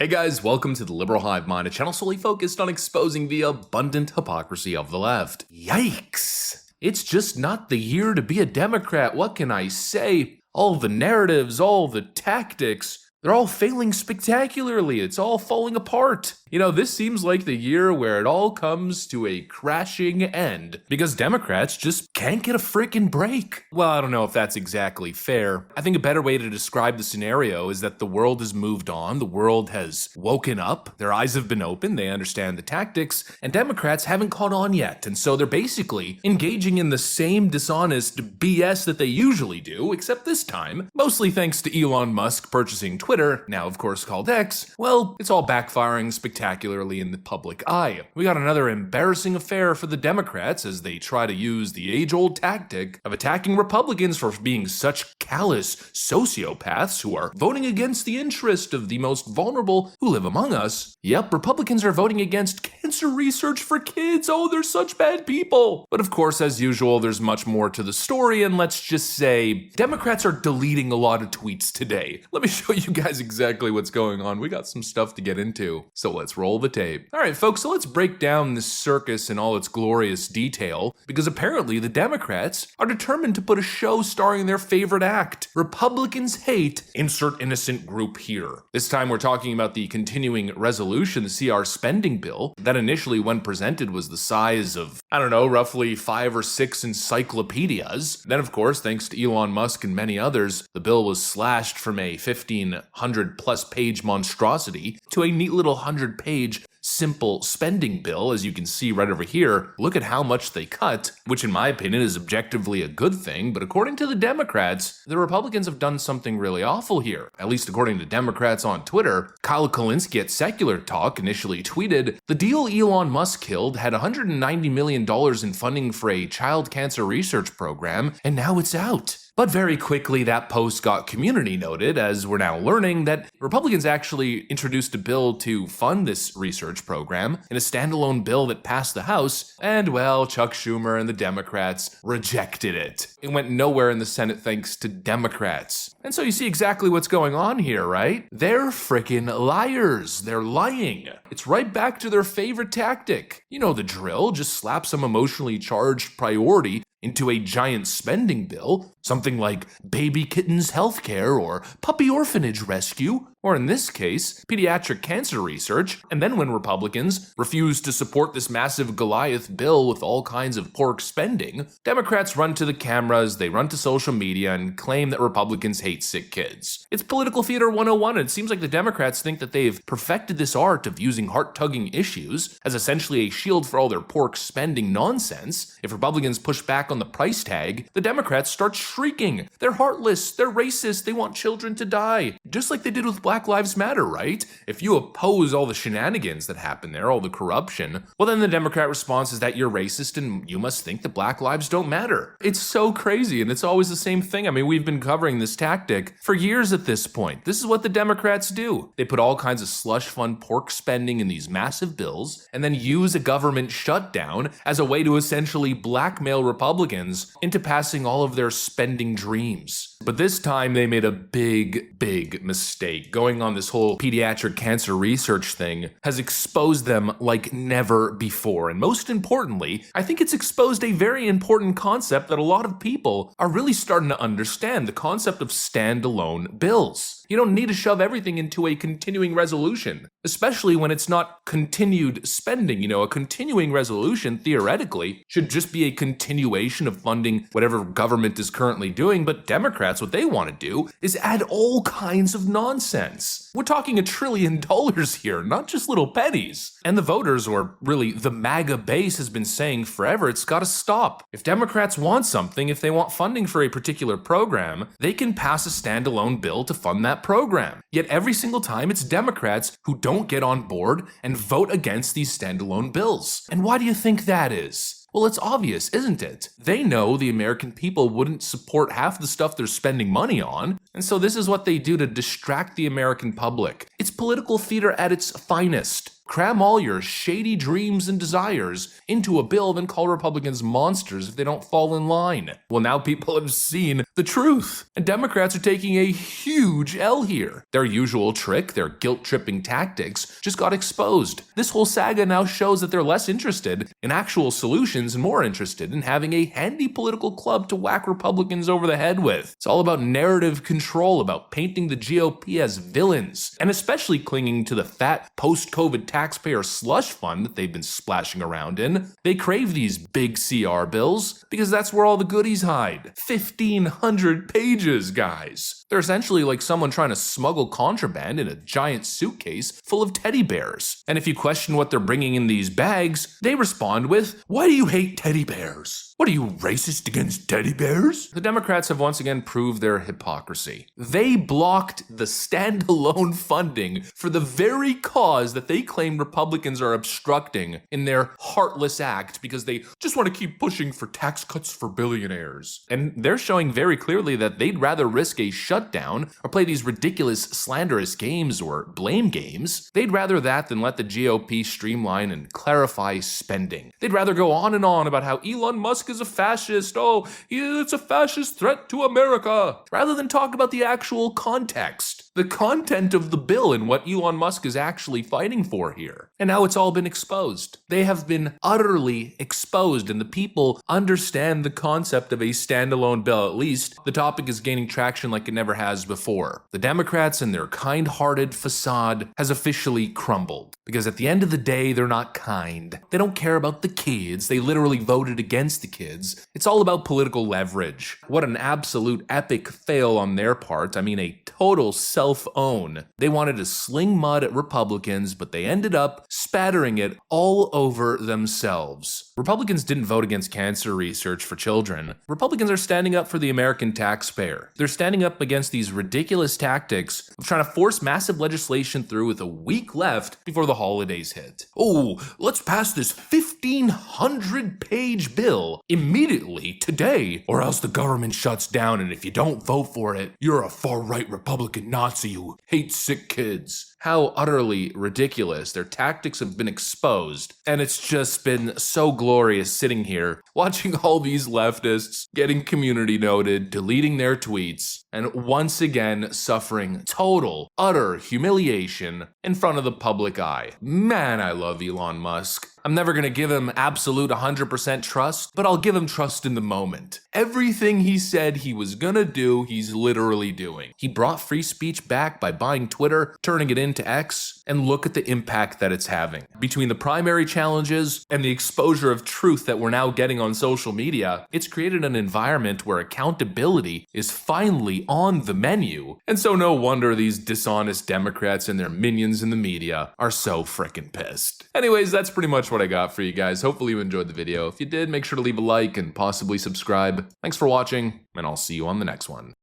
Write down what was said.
Hey guys, welcome to the Liberal Hive Mind, a channel solely focused on exposing the abundant hypocrisy of the left. Yikes! It's just not the year to be a Democrat, what can I say? All the narratives, all the tactics, they're all failing spectacularly, it's all falling apart. You know, this seems like the year where it all comes to a crashing end, because Democrats just can't get a frickin' break. Well, I don't know if that's exactly fair. I think a better way to describe the scenario is that the world has moved on, the world has woken up, their eyes have been opened, they understand the tactics, and Democrats haven't caught on yet, and so they're basically engaging in the same dishonest BS that they usually do, except this time, mostly thanks to Elon Musk purchasing Twitter, now of course called X, well, it's all backfiring spectacularly in the public eye. We got another embarrassing affair for the Democrats as they try to use the age-old tactic of attacking Republicans for being such callous sociopaths who are voting against the interest of the most vulnerable who live among us. Yep, Republicans are voting against cancer research for kids. Oh, they're such bad people. But of course, as usual, there's much more to the story, and let's just say Democrats are deleting a lot of tweets today. Let me show you guys exactly what's going on. We got some stuff to get into, so let's roll the tape. All right, folks, so let's break down this circus in all its glorious detail, because apparently the Democrats are determined to put a show starring their favorite act. Republicans hate insert innocent group here. This time we're talking about the continuing resolution, the CR spending bill, that initially when presented was the size of, I don't know, roughly 5 or 6 encyclopedias. Then of course, thanks to Elon Musk and many others, the bill was slashed from a 1,500 plus page monstrosity to a neat little 100-page simple spending bill, as you can see right over here. Look at how much they cut, which in my opinion is objectively a good thing, but according to the Democrats, the Republicans have done something really awful here. At least according to Democrats on Twitter. Kyle Kulinski at Secular Talk initially tweeted, "The deal Elon Musk killed had $190 million in funding for a child cancer research program, and now it's out." But very quickly, that post got community noted, as we're now learning that Republicans actually introduced a bill to fund this research program in a standalone bill that passed the House, and well, Chuck Schumer and the Democrats rejected it. It went nowhere in the Senate thanks to Democrats. And so you see exactly what's going on here, right? They're frickin' liars. They're lying. It's right back to their favorite tactic. You know the drill, just slap some emotionally charged priority into a giant spending bill, something like baby kittens healthcare or puppy orphanage rescue, or in this case, pediatric cancer research, and then when Republicans refuse to support this massive Goliath bill with all kinds of pork spending, Democrats run to the cameras, they run to social media and claim that Republicans hate sick kids. It's political theater 101, and it seems like the Democrats think that they've perfected this art of using heart-tugging issues as essentially a shield for all their pork spending nonsense. If Republicans push back on the price tag, the Democrats start shrieking. They're heartless, they're racist, they want children to die. Just like they did with Black Lives Matter, right? If you oppose all the shenanigans that happen there, all the corruption, well then the Democrat response is that you're racist and you must think that Black lives don't matter. It's so crazy, and it's always the same thing. I mean, we've been covering this tactic for years at this point. This is what the Democrats do. They put all kinds of slush fund pork spending in these massive bills, and then use a government shutdown as a way to essentially blackmail Republicans into passing all of their spending dreams. But this time they made a big mistake. Going on this whole pediatric cancer research thing has exposed them like never before. And most importantly, I think it's exposed a very important concept that a lot of people are really starting to understand, the concept of standalone bills. You don't need to shove everything into a continuing resolution, especially when it's not continued spending. You know, a continuing resolution, theoretically, should just be a continuation of funding whatever government is currently doing, but Democrats, what they want to do is add all kinds of nonsense. We're talking $1 trillion here, not just little pennies. And the voters, or really the MAGA base, has been saying forever, it's gotta stop. If Democrats want something, if they want funding for a particular program, they can pass a standalone bill to fund that program. Yet every single time it's Democrats who don't get on board and vote against these standalone bills. And why do you think that is? Well, it's obvious, isn't it? They know the American people wouldn't support half the stuff they're spending money on, and so this is what they do to distract the American public. It's political theater at its finest. Cram all your shady dreams and desires into a bill, then call Republicans monsters if they don't fall in line. Well, now people have seen the truth, and Democrats are taking a huge L here. Their usual trick, their guilt-tripping tactics, just got exposed. This whole saga now shows that they're less interested in actual solutions and more interested in having a handy political club to whack Republicans over the head with. It's all about narrative control, about painting the GOP as villains, and especially clinging to the fat post-COVID taxpayer slush fund that they've been splashing around in. They crave these big CR bills because that's where all the goodies hide. 1,500 pages, guys. They're essentially like someone trying to smuggle contraband in a giant suitcase full of teddy bears. And if you question what they're bringing in these bags, they respond with, "Why do you hate teddy bears? What are you, racist against teddy bears?" The Democrats have once again proved their hypocrisy. They blocked the standalone funding for the very cause that they claim Republicans are obstructing in their heartless act because they just want to keep pushing for tax cuts for billionaires. And they're showing very clearly that they'd rather risk a shutdown or play these ridiculous slanderous games or blame games. They'd rather that than let the GOP streamline and clarify spending. They'd rather go on and on about how Elon Musk is a fascist. Oh, it's a fascist threat to America. Rather than talk about the actual context, the content of the bill and what Elon Musk is actually fighting for here. And now it's all been exposed. They have been utterly exposed, and the people understand the concept of a standalone bill. At least the topic is gaining traction like it never has before. The Democrats and their kind-hearted facade has officially crumbled. Because at the end of the day, they're not kind. They don't care about the kids. They literally voted against the kids. It's all about political leverage. What an absolute epic fail on their part. I mean, a total self-own. They wanted to sling mud at Republicans, but they ended up spattering it all over themselves. Republicans didn't vote against cancer research for children. Republicans are standing up for the American taxpayer. They're standing up against these ridiculous tactics of trying to force massive legislation through with a week left before the holidays hit. Oh, let's pass this 1,500-page bill immediately today, or else the government shuts down, and if you don't vote for it, you're a far-right Republican Nazi who hates sick kids. How utterly ridiculous. Their tactics have been exposed, and it's just been so glorious sitting here watching all these leftists getting community noted, deleting their tweets, and once again suffering total, utter humiliation in front of the public eye. Man, I love Elon Musk. I'm never gonna give him absolute 100% trust, but I'll give him trust in the moment. Everything he said he was gonna do, he's literally doing. He brought free speech back by buying Twitter, turning it into X, and look at the impact that it's having. Between the primary challenges and the exposure of truth that we're now getting on social media, it's created an environment where accountability is finally on the menu. And so no wonder these dishonest Democrats and their minions in the media are so frickin' pissed. Anyways, that's pretty much what I got for you guys. Hopefully you enjoyed the video. If you did, make sure to leave a like and possibly subscribe. Thanks for watching, and I'll see you on the next one.